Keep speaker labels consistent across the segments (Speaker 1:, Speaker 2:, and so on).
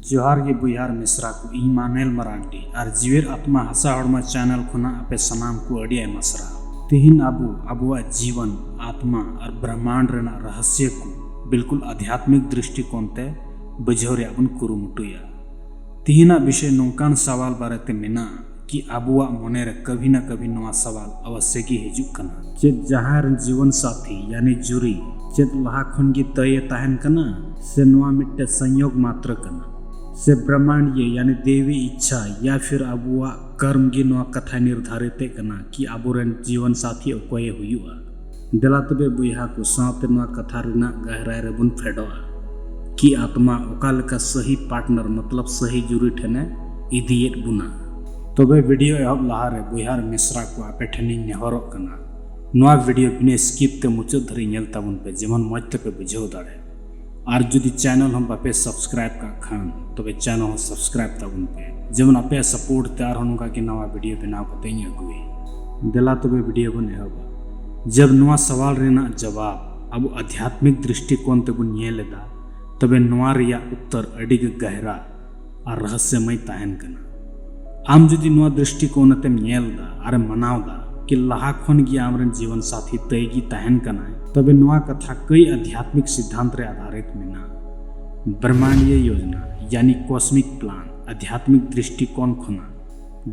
Speaker 1: जोहार गे बुहार मिश्रा को इन मानेल मरांडी और जीवेर आत्मा हसा हड़मा चैनल खुना अपे सनाम को अड़ी मसरा तिहिन अबुआ जीवन आत्मा और ब्रह्मांड रेना रहस्य को बिल्कुल आध्यात्मिक दृष्टिकोण ते बुझाव रे बन कुरुमुटुया तिहिना विषय नौकान सवाल बारेते मेना कि अबुआ मोने रे कभी न कभी नवा सवाल अवश्य की हिजुक कना चेत जहार जीवन साथी यानी जुरी चेत लहा खन की तय ताहन कना से नवा मिट्टे संयोग मात्र कना से ब्रह्मांडीय यानी देवी इच्छा या फिर अबुआ कर्म की नवा कथा निर्धारित कना कि अबुरेन जीवन साथी अकोय हुआ दिला तबे बुहा को साथ नवा कथा रिना गहराई रे बुन फेडोआ कि आत्मा ओकालका सही पार्टनर मतलब सही जुरी ठेने इदियत बुना तबे वीडियो एहब लहा रे बुहार मिश्रा को आपे ठेनी नेहरो कना नवा वीडियो बिने स्किप ते मुचाद धरी नेल ताबुन पे जेमन मज ते पे बुझाव दाड़े और जुदी चैनल हम बापे सब्सक्राइब का खान तबे चैनल हम सब्सक्राइब ताबुन पे जेमन आपे सपोर्ट तैयार होनु का कि नवा वीडियो बनाव कते अगुए दिला तबे वीडियो बन एहब जब नवा सवाल रेना जवाब अब आध्यात्मिक दृष्टिकोण ते बुन नेलेदा तबे नवा रिया उत्तर अड़ी गहरा और रहस्यमय ताहन कना आम जुदी नवा दृष्टिकोण ते नेलदा और मनावदा कि लहा खन की आमरन जीवन साथी तय की ताहन कना तबे नवा कथा कई आध्यात्मिक सिद्धांत रे आधारित मिना ब्रह्मांडीय योजना यानी कॉस्मिक प्लान आध्यात्मिक दृष्टिकोण खुना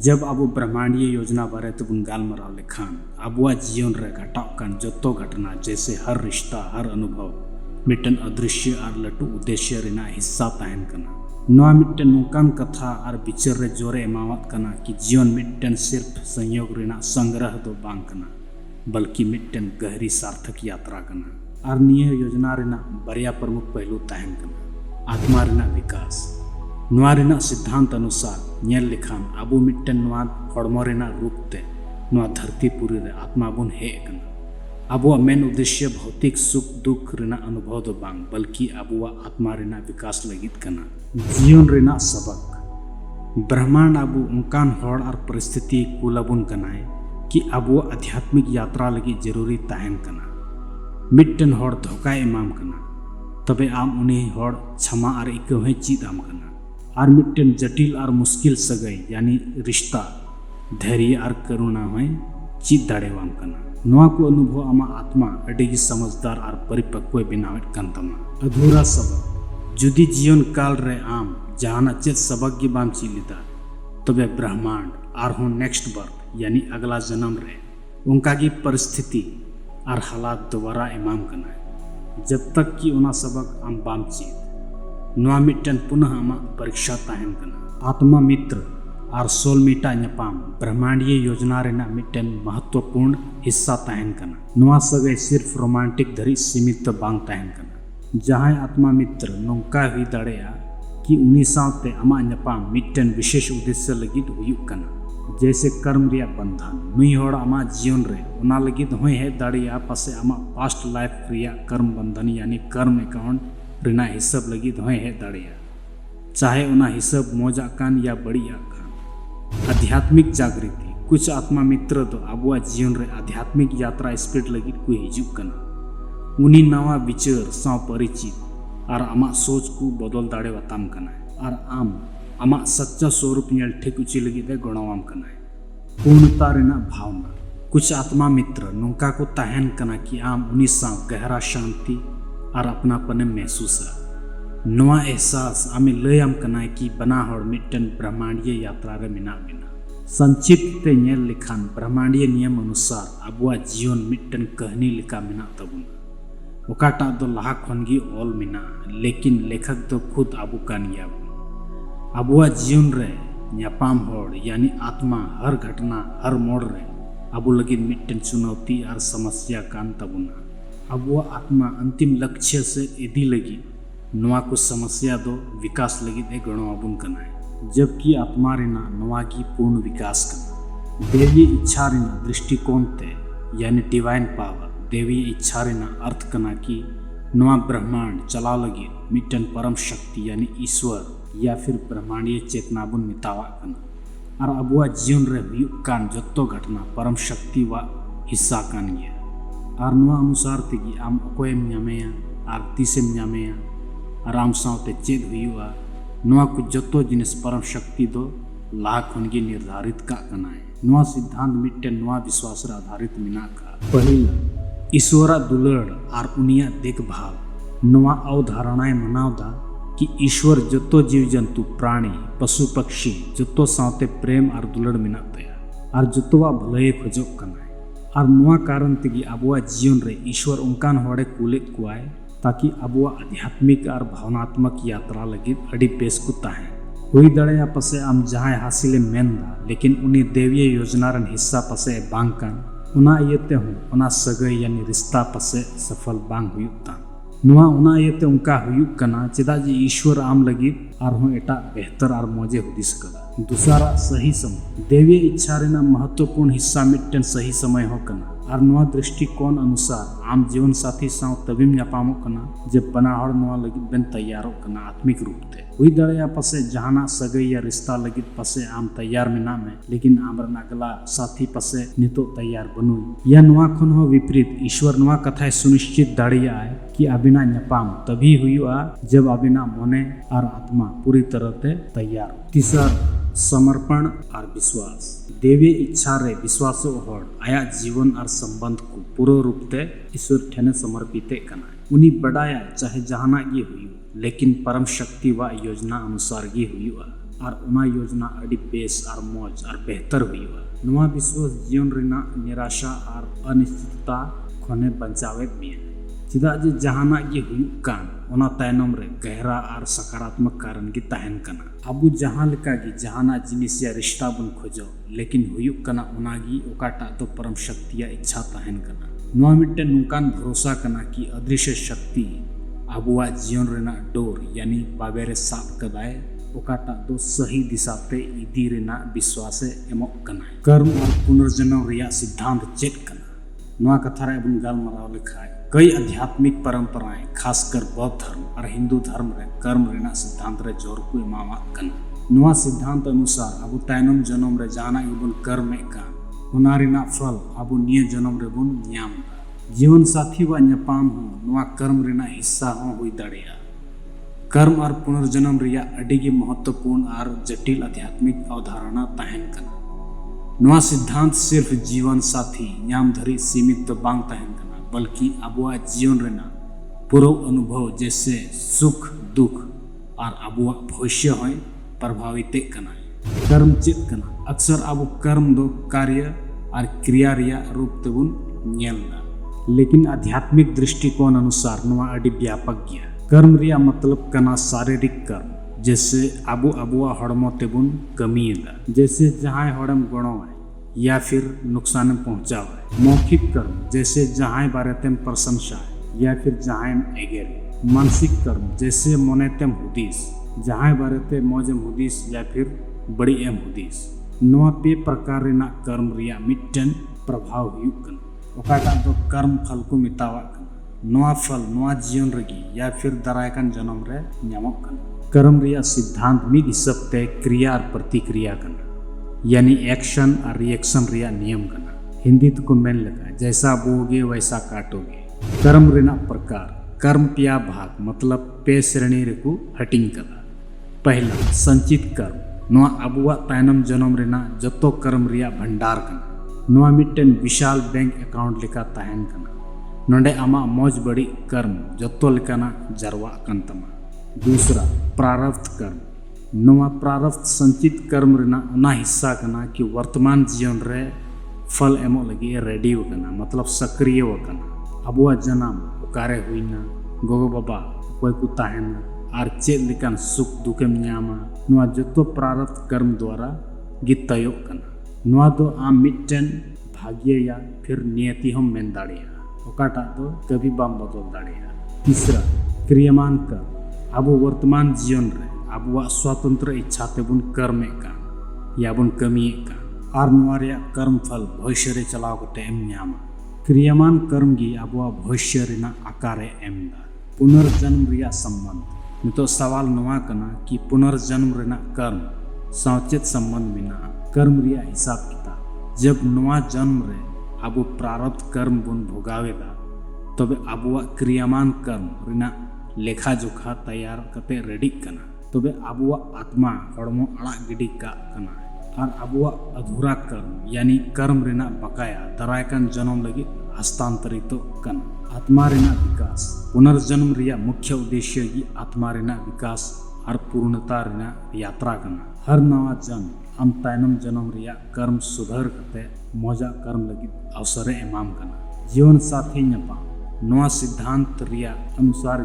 Speaker 1: जब अब ब्रह्मांडीय योजना बारे तो बुनगाल मराव लेखान अबुआ जीवन रे घटाव कान जतो घटना जैसे हर रिश्ता हर अनुभव मिटन अदृश्य और लटू उद्देश्य रेना हिस्सा ताहन कना नवा मिट्टन नौकान कथा और बिचर रे जोरे एमावत कना कि जीवन मिट्टन सिर्फ संयोग रेना संग्रह दो बांग कना बल्कि मिट्टन गहरी सार्थक यात्रा कना और निये योजना रेना बरिया प्रमुख पहलू ताहन कना आत्मा रेना विकास नवा रेना सिद्धांत अनुसार नेल लिखान अबु मिट्टन नवा हड़मो रेना रूप ते नवा धरती पुरी रे आत्मा बुन हे कना अबुआ मेन उद्देश्य भौतिक सुख दुख रेना अनुभव दो बांग बल्कि अबुआ आत्मा रेना विकास लगित कना जीवन रेना सबक ब्रह्मांड अबु उनकान हड़ और परिस्थिति कुलबुन कनाए कि अबुआ आध्यात्मिक यात्रा लगी जरूरी ताहन कना मिट्टन हड़ धोखा एमाम कना तबे आम उन्हें हड़ क्षमा और इकहे चीज आम कना और मिट्टन जटिल और मुश्किल सगई यानी रिश्ता धैर्य और करुणा होय चीज दाड़ेवाम कना नवा को अनुभव आमा आत्मा अड़ी समझदार और परिपक्व बनावट कन तमा अधूरा सबक जुदी जीवन काल रे आम जहाना चेत सबक की बाम चीलिदा तबे ब्रह्मांड और हो नेक्स्ट बर्थ यानी अगला जन्म रे उनका की परिस्थिति और हालात दोबारा इमाम कना जब तक कि उना सबक आम बाम चीत नवा मिट्टन पुनः आमा परीक्षा ताहन कना आत्मा मित्र और सोलमीटा न्यापाम ब्रह्मांडीय योजना रेना मिट्टन महत्वपूर्ण हिस्सा ताहन कना नवा सगे सिर्फ रोमांटिक धरी सीमित बांग ताहन कना जहां आत्मा मित्र नौका हुई दाड़ेया कि उन्हीं साथे आमा न्यापाम मिट्टन विशेष उद्देश्य लगित हुयुक कना जैसे कर्म रिया बंधन नुई होड़ आमा जीवन रे उना लगित होय है दाड़ेया पासे आमा पास्ट लाइफ रिया कर्म बंधन यानी कर्म अकाउंट रेना हिसाब लगित होय है दाड़ेया चाहे उना हिसाब मोजा कान या बढ़िया आध्यात्मिक जागृति कुछ आत्मा मित्र तो अबुआ जीवन रे आध्यात्मिक यात्रा स्पीड लगी को हिजुक कना उनी नवा विचार साव परिचित और आमा सोच को बदल दाड़े वाताम कना और आम आमा सच्चा स्वरूप नेल ठीक उची लगी दे गणवाम कना पूर्णता रेना भावना कुछ आत्मा मित्र नौका को ताहन कना कि आम उनी साव गहरा शांति और अपनापन महसूस नवा एहसास आमे लयम कना कि बना हड़ मिट्टन ब्रह्मांडीय यात्रा रे मिना बिना संक्षिप्त ते नेल लिखान ब्रह्मांडीय नियम अनुसार अबुआ जीवन मिट्टन कहनी लिका मिना तबुन ओकाटा दो लहा खनगी ऑल मिना लेकिन लेखक दो खुद अबु कानिया अबुआ जीवन रे न्यापाम हड़ यानी आत्मा हर घटना हर मोड़ रे अबु लगी मिट्टन चुनौती और समस्या कान तबुना अबुआ आत्मा अंतिम लक्ष्य से इदी लगी नवा को समस्या दो विकास लगी दे गणो अबुन कना जबकि आत्मा रेना नवा की पूर्ण विकास कना देवी इच्छा रेना दृष्टिकोण ते यानी डिवाइन पावर देवी इच्छा रेना अर्थ कना कि नवा ब्रह्मांड चला लगी मिट्टन परम शक्ति यानी ईश्वर या फिर ब्रह्मांडीय चेतना बुन मितावा कना और अबुआ जीवन रे हुयुक कान जत्तो घटना परम शक्ति वा हिस्सा कान गया और नवा अनुसार तेगी आम अकोयम न्यामेया और तीसेम न्यामेया आराम सावते चेद हुआ नवा को जतो जिनिस परम शक्ति दो लाह खन गे निर्धारित का कनाय नवा सिद्धांत मिट्टे नवा विश्वास रे आधारित मिना का पहिल ईश्वरा दुलड़ और उनिया देखभाल नवा अवधारणाएं मनावदा कि ईश्वर जतो जीव जंतु प्राणी पशु पक्षी जतो सावते प्रेम और दुलड़ मिना तया और जतोवा भले खोजो कनाय और नवा कारण तेगी आबुआ जीवन रे ईश्वर उनकान होड़े कुलेत कुआय ताकि आबुआ आध्यात्मिक और भावनात्मक यात्रा लगी अड़ी बेस को ताहे हुई दड़े पसे आम जहां हासिले मेनदा लेकिन उन्हीं देवीय योजना रन हिस्सा पसे बांगकान उना इयते हूँ उना सगई यानी रिश्ता पसे सफल बांग हुयुता नुआ उना इयते उनका हुयुक कना चेदा जी ईश्वर आम लगी और हूँ एटा बेहतर और मौजे हुदिस कदा दूसरा सही समय देवीय इच्छा रेना महत्वपूर्ण हिस्सा मिट्टन सही समय हो कना और नुआ दृष्टिकोण अनुसार आम जीवन साथी साव तबीम ᱧᱟᱯᱟᱢᱚᱜ कना जब बना हड़ नुआ लगी बेन तैयारों कना आत्मिक रूप ते हुई दड़या पसे जहाना सगई या रिश्ता लगी पसे आम तैयार मिना में लेकिन आमरन अगला साथी पसे नितो तैयार बनु या नुआ खन हो विपरीत ईश्वर नुआ कथाय सुनिश्चित दाड़िया है कि अबिना ᱧᱟᱯᱟᱢ तभी हुआ जब अबिना मने और आत्मा पूरी तरह से तैयार हो तीसरा समर्पण और विश्वास देवी इच्छा रे विश्वास होड़ आया जीवन और संबंध को पूर्ण रूप से ईश्वर ठेने समर्पित कना उन्हीं बड़ाया चाहे जहाना ये हुई लेकिन परम शक्ति व योजना अनुसार ये हुई और उना योजना अड़ी बेस और मौज और बेहतर हुई नुआ विश्वास जीवन रेना निराशा और अनिश्चितता खोने बचावे में चिदा जे जहाना ये हुई कान उना तायनम रे गहरा और सकारात्मक कारण की तहन कना अबु जहां लका की जहाना जिनिस या रिश्ता बन खोजो लेकिन हुयुक कना उनागी ओकाटा तो परम शक्ति या इच्छा तहन कना नुआ मिट्टे नुकान भरोसा कना कि अदृश्य शक्ति अबुआ जीवन रेना डोर यानी बाबेरे साप कदाय ओकाटा दो सही दिशा ते इदी रेना विश्वास एमो कना कर्म और पुनर्जन्म रिया सिद्धांत चेक कना नुआ कथा रे बुन गालमाराव लिखाय कई आध्यात्मिक परंपराएं खासकर बौद्ध धर्म और हिंदू धर्म रे कर्म रेना सिद्धांत रे जोर को एमावा कना नुआ सिद्धांत अनुसार अबु तायनम जन्म रे जाना इबुन कर्म का उना रेना फल अबु निय जन्म रे बुन ᱧᱟᱢ जीवन साथी व ᱧᱟᱯᱟᱢ हो नुआ कर्म रेना हिस्सा हो हुई दाड़िया कर्म और पुनर्जन्म रिया अडिगी महत्वपूर्ण और जटिल आध्यात्मिक अवधारणा तहन कना नुआ सिद्धांत सिर्फ जीवन साथी ᱧᱟᱢ धरी सीमित तो बांग तहन कना बल्कि अबुआ जीवन रेना पूर्व अनुभव जैसे सुख दुख और अबुआ भविष्य होय प्रभावित कना कर्म चित कना अक्सर अबु कर्म दो कार्य और क्रिया रिया रूप तेबुन ᱧᱮᱞदा लेकिन आध्यात्मिक दृष्टिकोण अनुसार नुआ अडी व्यापक गया कर्म रिया मतलब कना शारीरिक कर्म जैसे अबुआ हड़मो तेबुन कमीला जैसे जहां हड़म गणो है या फिर नुकसान पहुंचावा मौखिक कर्म जैसे जहां बारे तेम प्रशंसा या फिर जहां एगेरे मानसिक कर्म जैसे मोने तेम हुदीस जहां बारे ते मौजम हुदीस या फिर बड़ी एम हुदीस नवा पे प्रकार रेना कर्म रिया मिट्टन प्रभाव हुयुक कना ओकाटा दो कर्म फल को मितावा कना नवा फल नवा जीवन रगी या फिर दरायकन जन्म रे ᱧᱟᱢᱚᱜ कना कर्म रिया सिद्धांत मिद हिसाब ते क्रिया और प्रतिक्रिया कना यानी एक्शन और रिएक्शन रिया नियम कना हिंदी तो को मेन लगा जैसा बोगे वैसा काटोगे कर्म रेना प्रकार कर्म पिया भाग मतलब पे श्रेणी रे को हटिंग कदा पहला संचित कर्म नवा अबुआ तायनम जन्म रेना जतो कर्म रिया भंडार कना नवा मिट्टन विशाल बैंक अकाउंट लेका तहन कना नोंडे आमा मौज बड़ी कर्म जतो लेकाना जरवा कन तमा दूसरा प्रारब्ध कर्म नवा प्रारब्ध संचित कर्म रेना उना हिस्सा कना कि वर्तमान जीवन रे फल एमो लगी रेडी कना मतलब सक्रिय कना अबुआ जन्म ओकारे हुईना गोगो बाबा कोई को ताहेना और चेद लेकान सुख दुखेम ᱧᱟᱢᱟ नवा जतो प्रारब्ध कर्म द्वारा गितयो कना नवा दो आम मिट्टन भाग्य या फिर नियति हम मेन दाड़िया ओकाटा दो कभी बाम बदल दाड़िया तीसरा क्रियमान कर अबो वर्तमान जीवन रे अबुआ स्वतंत्र इच्छा तेबुन कर्म का या बुन कमी का और नवा रे कर्म फल भविष्य रे चलाव कते एम ᱧᱟᱢᱟ क्रियमान कर्म गी अबुआ भविष्य रेना आकारे एमदा पुनर्जन्म रिया संबंध नितो सवाल नवा कना कि पुनर्जन्म रेना कर्म सावचेत संबंध बिना कर्म रिया हिसाब किताब जब नवा जन्म रे अबु प्रारब्ध कर्म बुन भोगावेदा तबे अबुआ क्रियामान कर्म रेना लेखा जोखा तैयार कते रेडी कना तबे आबुआ आत्मा हड़मो अड़ा गिडी का कना और आबुआ अधूरा कर्म यानी कर्म रेना बकाया दरायकान जन्म लगी हस्तांतरित कना। आत्मा रेना विकास पुनर्जन्म रिया मुख्य उद्देश्य की आत्मा रेना विकास और पूर्णता रेना यात्रा कना। हर नवा जन्म हम तायनम जन्म रिया कर्म सुधर करते मौजा कर्म लगी अवसर एमाम कना। जीवन साथी न्यापाम नवा सिद्धांत रिया अनुसार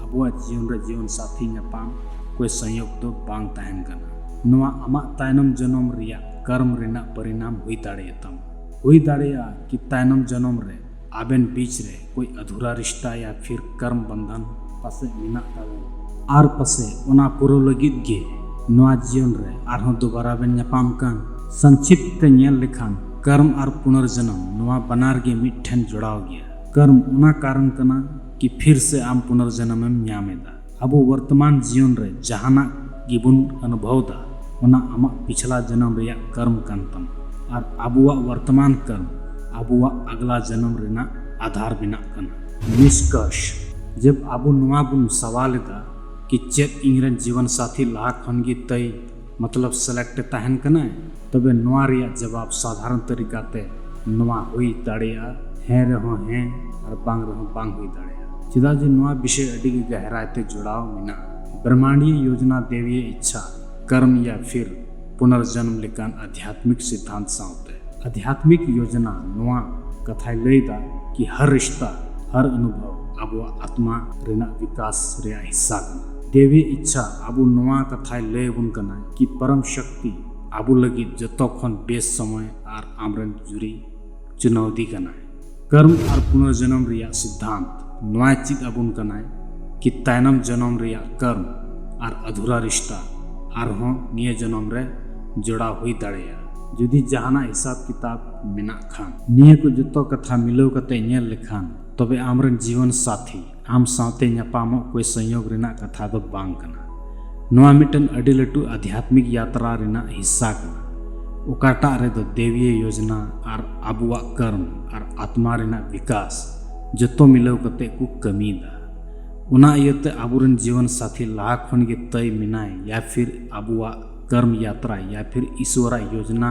Speaker 1: आबुआ जीवन साथी न्यापाम कोई संयोग तो बांग तहन कना। नवा अमा तायनम जन्म रिया कर्म रेना परिणाम हुई दाड़ेयतम हुई दाड़ेया कि तायनम जन्म रे आबेन बीच रे कोई अधूरा रिश्ता या फिर कर्म बंधन पासे मिना ताबेन आर पासे ओना पुरो लगित गे नवा जीवन रे आरहों दोबारा बेन न्यापाम कान। संक्षिप्त नेल लेखान कर्म और पुनर्जन्म नवा बनार गे मिठेन जुड़ाव गया। कर्म ओना कारण कना कि फिर से आम पुनर्जन्म में न्यामेदा। अबो वर्तमान जीवन रे जहाना गिबुन अनुभव दा ओना आमा पिछला जन्म रिया कर्म कांतम और आबुआ वर्तमान कर्म आबुआ अगला जन्म रेना आधार बिना कना। निष्कर्ष जब आबु नवा बुन सवाल दा कि चेत इंग्रन जीवन साथी लाहा खनगी तय मतलब सेलेक्ट तहन कना तबे नवा रिया जवाब साधारण तरीका ते नवा हुई दाड़ेया हैं रहो हैं और बांग रहो बांग हुई दाड़ेया। चिदा जे नवा विषय अडी गहराई ते जुड़ाव मिना ब्रह्मांडीय योजना देवीय इच्छा कर्म या फिर पुनर्जन्म लेकान आध्यात्मिक सिद्धांत साउते। आध्यात्मिक योजना नवा कथाय लैदा कि हर रिश्ता हर अनुभव आबुआ आत्मा रेना विकास रे हिस्सा कना। देवी इच्छा आबु नवा कथाय लय बुन कना कि परम शक्ति आबु लगी जतो खन बेस समय और आमरन जुरी चुनौती कना। कर्म और पुनर्जन्म रिया सिद्धांत नवा चित अबुन कना कि तायनम जन्म रिया कर्म और अधूरा रिश्ता आरहों निये जन्म रे जोड़ा हुई दाड़ेया। जुदी जहाना हिसाब किताब मेना खान निये को जतो कथा मिलो कते नेल लेखान तबे आमरन जीवन साथी आम सावते न्यापामो कोई संयोग रेना कथा दो बांग कना। नवा मिटन अडी लटू आध्यात्मिक यात्रा रेना हिस्सा कना। उकाटा रे दो देवीय योजना और आबुआ कर्म और आत्मा रेना विकास जतो मिलो कते को कमी दा। उना इयते आबुरन जीवन साथी लाहा खन गे तय मिनाय या फिर आबुआ कर्म यात्रा या फिर ईश्वरा योजना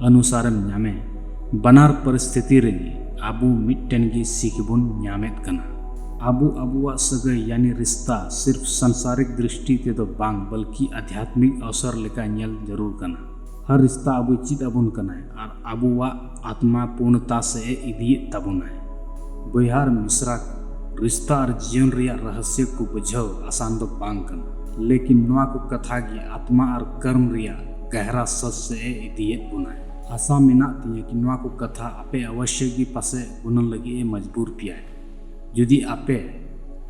Speaker 1: अनुसार न्यामे बनार परिस्थिति रेगी आबु मिट्टन गी सीखबुन न्यामेत कना। आबु आबुआ सगई यानी रिश्ता सिर्फ सांसारिक दृष्टि ते दो बांग बल्कि आध्यात्मिक अवसर लेका नेल जरूर कना। हर रिश्ता आबु चित अबुन कना और आबुआ आत्मा पूर्णता से इदिए तबुना है। बिहार मिश्रा रिश्ता और जीवन रिया रहस्य को बुझाव आसान दो बांग कना लेकिन नवा को कथा की आत्मा और कर्म रिया गहरा सच से इदिए बुनाए। आशा मेना तिया कि नवा को कथा आपे अवश्य की पासे बुनन लगी मजबूर पिया है। यदि आपे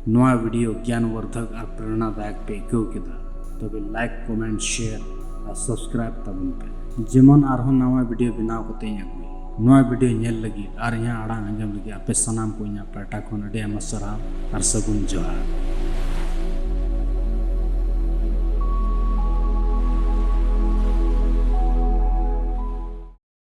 Speaker 1: नवा वीडियो ज्ञानवर्धक और प्रेरणादायक पे क्यों किदा तबे लाइक कमेंट शेयर और सब्सक्राइब तबन पे जेमन आरहों नवा वीडियो बनाव कते अगुई नवा वीडियो नेल लगी और यहाँ आड़ा अंजम लगी आपे सनाम को यहाँ पाटा खन अडे आमा सराव और सगुन जोहार।